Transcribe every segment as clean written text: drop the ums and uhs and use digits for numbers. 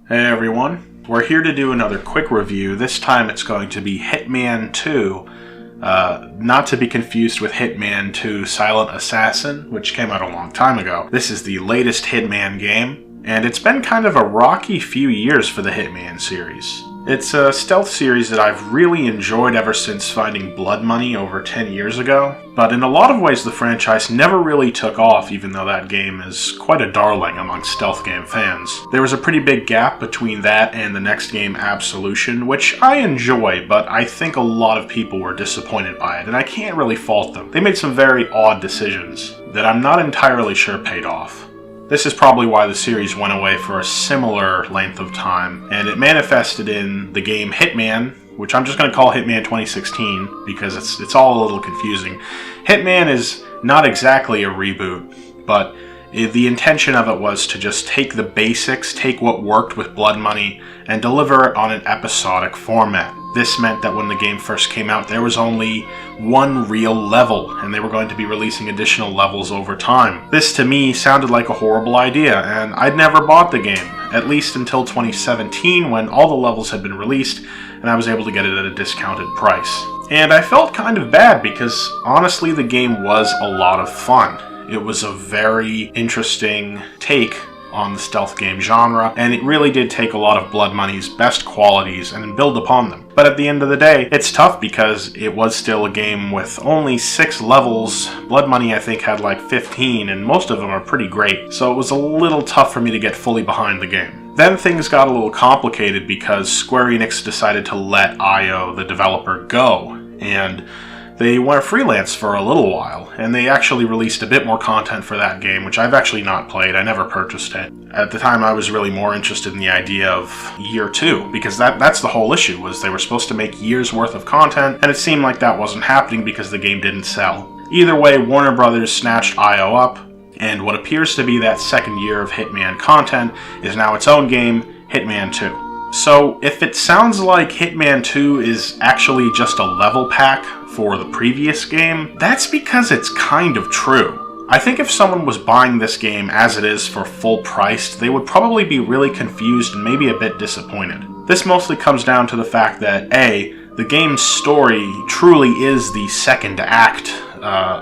Hey everyone, we're here to do another quick review. This time it's going to be Hitman 2, not to be confused with Hitman 2 Silent Assassin, which came out a long time ago. This is the latest Hitman game, and it's been kind of a rocky few years for the Hitman series. It's a stealth series that I've really enjoyed ever since finding Blood Money over 10 years ago, but in a lot of ways the franchise never really took off, even though that game is quite a darling among stealth game fans. There was a pretty big gap between that and the next game, Absolution, which I enjoy, but I think a lot of people were disappointed by it, and I can't really fault them. They made some very odd decisions that I'm not entirely sure paid off. This is probably why the series went away for a similar length of time, and it manifested in the game Hitman, which I'm just going to call Hitman 2016 because it's all a little confusing. Hitman is not exactly a reboot, but the intention of it was to just take the basics, take what worked with Blood Money, and deliver it on an episodic format. This meant that when the game first came out, there was only one real level, and they were going to be releasing additional levels over time. This, to me, sounded like a horrible idea, and I'd never bought the game, at least until 2017, when all the levels had been released, and I was able to get it at a discounted price. And I felt kind of bad, because honestly, the game was a lot of fun. It was a very interesting take on the stealth game genre, and it really did take a lot of Blood Money's best qualities and build upon them. But at the end of the day, it's tough because it was still a game with only 6 levels. Blood Money, I think, had like 15, and most of them are pretty great, so it was a little tough for me to get fully behind the game. Then things got a little complicated because Square Enix decided to let IO, the developer, go, and they went freelance for a little while, and they actually released a bit more content for that game, which I've actually not played. I never purchased it. At the time, I was really more interested in the idea of year 2, because that's the whole issue, was they were supposed to make years worth of content, and it seemed like that wasn't happening because the game didn't sell. Either way, Warner Brothers snatched IO up, and what appears to be that second year of Hitman content is now its own game, Hitman 2. So, if it sounds like Hitman 2 is actually just a level pack for the previous game, that's because it's kind of true. I think if someone was buying this game as it is for full price, they would probably be really confused and maybe a bit disappointed. This mostly comes down to the fact that A, the game's story truly is the second act,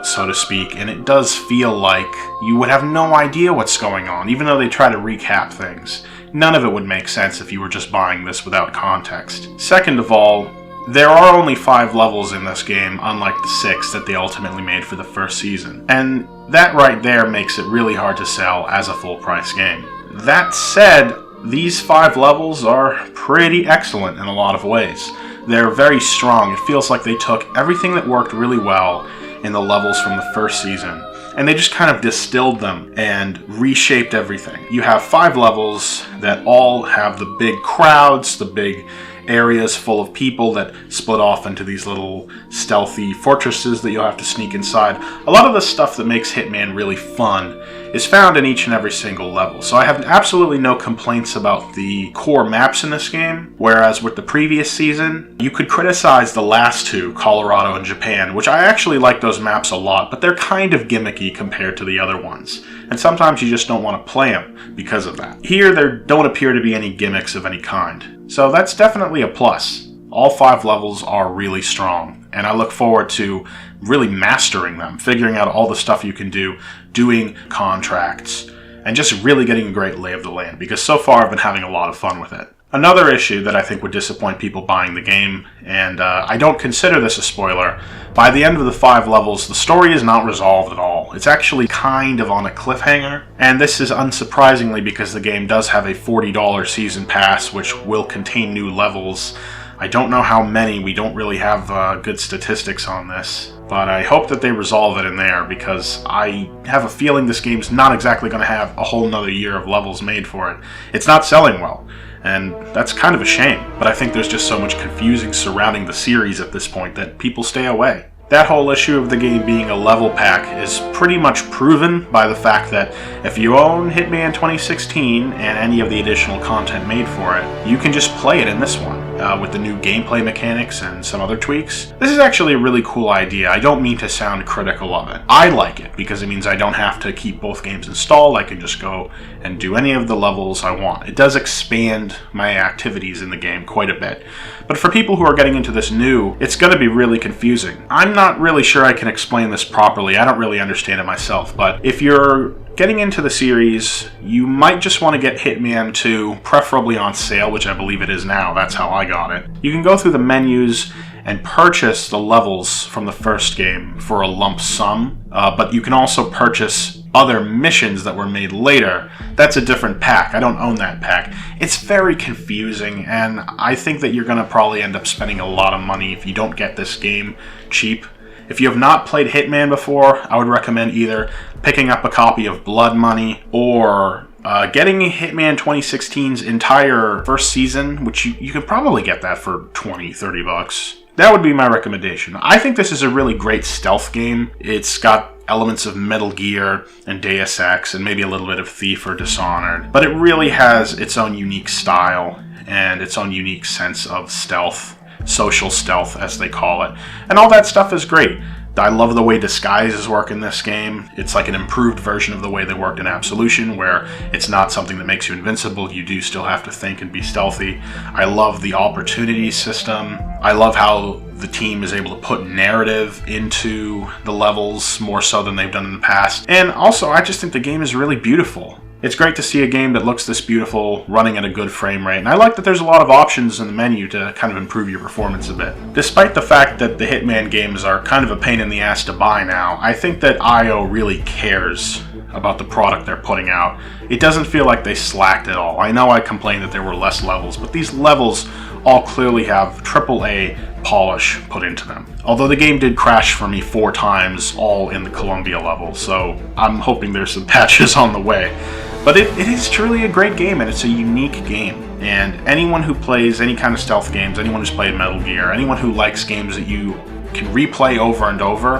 so to speak, and it does feel like you would have no idea what's going on, even though they try to recap things. None of it would make sense if you were just buying this without context. Second of all, there are only 5 levels in this game, unlike the 6 that they ultimately made for the first season. And that right there makes it really hard to sell as a full-price game. That said, these 5 levels are pretty excellent in a lot of ways. They're very strong. It feels like they took everything that worked really well in the levels from the first season, and they just kind of distilled them and reshaped everything. You have 5 levels that all have the big crowds, the big areas full of people that split off into these little stealthy fortresses that you'll have to sneak inside. A lot of the stuff that makes Hitman really fun is found in each and every single level. So I have absolutely no complaints about the core maps in this game, whereas with the previous season, you could criticize the last 2, Colorado and Japan, which I actually like those maps a lot, but they're kind of gimmicky compared to the other ones. And sometimes you just don't want to play them because of that. Here, there don't appear to be any gimmicks of any kind. So that's definitely a plus. All 5 levels are really strong, and I look forward to really mastering them, figuring out all the stuff you can do, doing contracts, and just really getting a great lay of the land, because so far I've been having a lot of fun with it. Another issue that I think would disappoint people buying the game, and I don't consider this a spoiler, by the end of the 5 levels, the story is not resolved at all. It's actually kind of on a cliffhanger, and this is unsurprisingly because the game does have a $40 season pass, which will contain new levels. I don't know how many, we don't really have good statistics on this, but I hope that they resolve it in there, because I have a feeling this game's not exactly going to have a whole nother year of levels made for it. It's not selling well, and that's kind of a shame, but I think there's just so much confusing surrounding the series at this point that people stay away. That whole issue of the game being a level pack is pretty much proven by the fact that if you own Hitman 2016 and any of the additional content made for it, you can just play it in this one. with the new gameplay mechanics and some other tweaks. This is actually a really cool idea. I don't mean to sound critical of it. I like it because it means I don't have to keep both games installed. I can just go and do any of the levels I want. It does expand my activities in the game quite a bit. But for people who are getting into this new, it's going to be really confusing. I'm not really sure I can explain this properly. I don't really understand it myself. But if you're getting into the series, you might just want to get Hitman 2, preferably on sale, which I believe it is now. That's how I got it. You can go through the menus and purchase the levels from the first game for a lump sum, but you can also purchase other missions that were made later. That's a different pack. I don't own that pack. It's very confusing, and I think that you're going to probably end up spending a lot of money if you don't get this game cheap. If you have not played Hitman before, I would recommend either picking up a copy of Blood Money or getting Hitman 2016's entire first season, which you could probably get that for $20-$30. That would be my recommendation. I think this is a really great stealth game. It's got elements of Metal Gear and Deus Ex and maybe a little bit of Thief or Dishonored, but it really has its own unique style and its own unique sense of stealth, social stealth as they call it, and all that stuff is great. I love the way disguises work in this game. It's like an improved version of the way they worked in Absolution, where it's not something that makes you invincible. You do still have to think and be stealthy. I love the opportunity system. I love how the team is able to put narrative into the levels more so than they've done in the past. And also, I just think the game is really beautiful. It's great to see a game that looks this beautiful, running at a good frame rate, and I like that there's a lot of options in the menu to kind of improve your performance a bit. Despite the fact that the Hitman games are kind of a pain in the ass to buy now, I think that IO really cares about the product they're putting out. It doesn't feel like they slacked at all. I know I complained that there were less levels, but these levels all clearly have AAA polish put into them. Although the game did crash for me 4 times, all in the Columbia level, so I'm hoping there's some patches on the way. But it is truly a great game, and it's a unique game. And anyone who plays any kind of stealth games, anyone who's played Metal Gear, anyone who likes games that you can replay over and over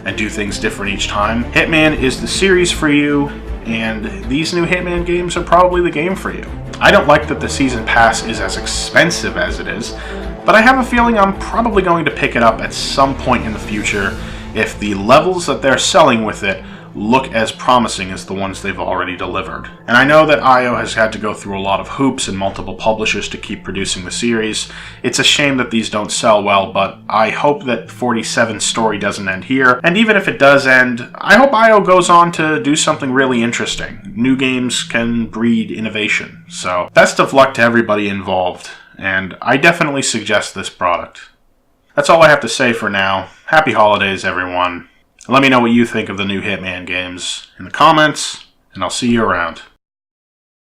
and do things different each time, Hitman is the series for you, and these new Hitman games are probably the game for you. I don't like that the Season Pass is as expensive as it is, but I have a feeling I'm probably going to pick it up at some point in the future if the levels that they're selling with it look as promising as the ones they've already delivered. And I know that IO has had to go through a lot of hoops and multiple publishers to keep producing the series. It's a shame that these don't sell well, but I hope that 47's story doesn't end here. And even if it does end, I hope IO goes on to do something really interesting. New games can breed innovation. So, best of luck to everybody involved, and I definitely suggest this product. That's all I have to say for now. Happy holidays, everyone. Let me know what you think of the new Hitman games in the comments, and I'll see you around.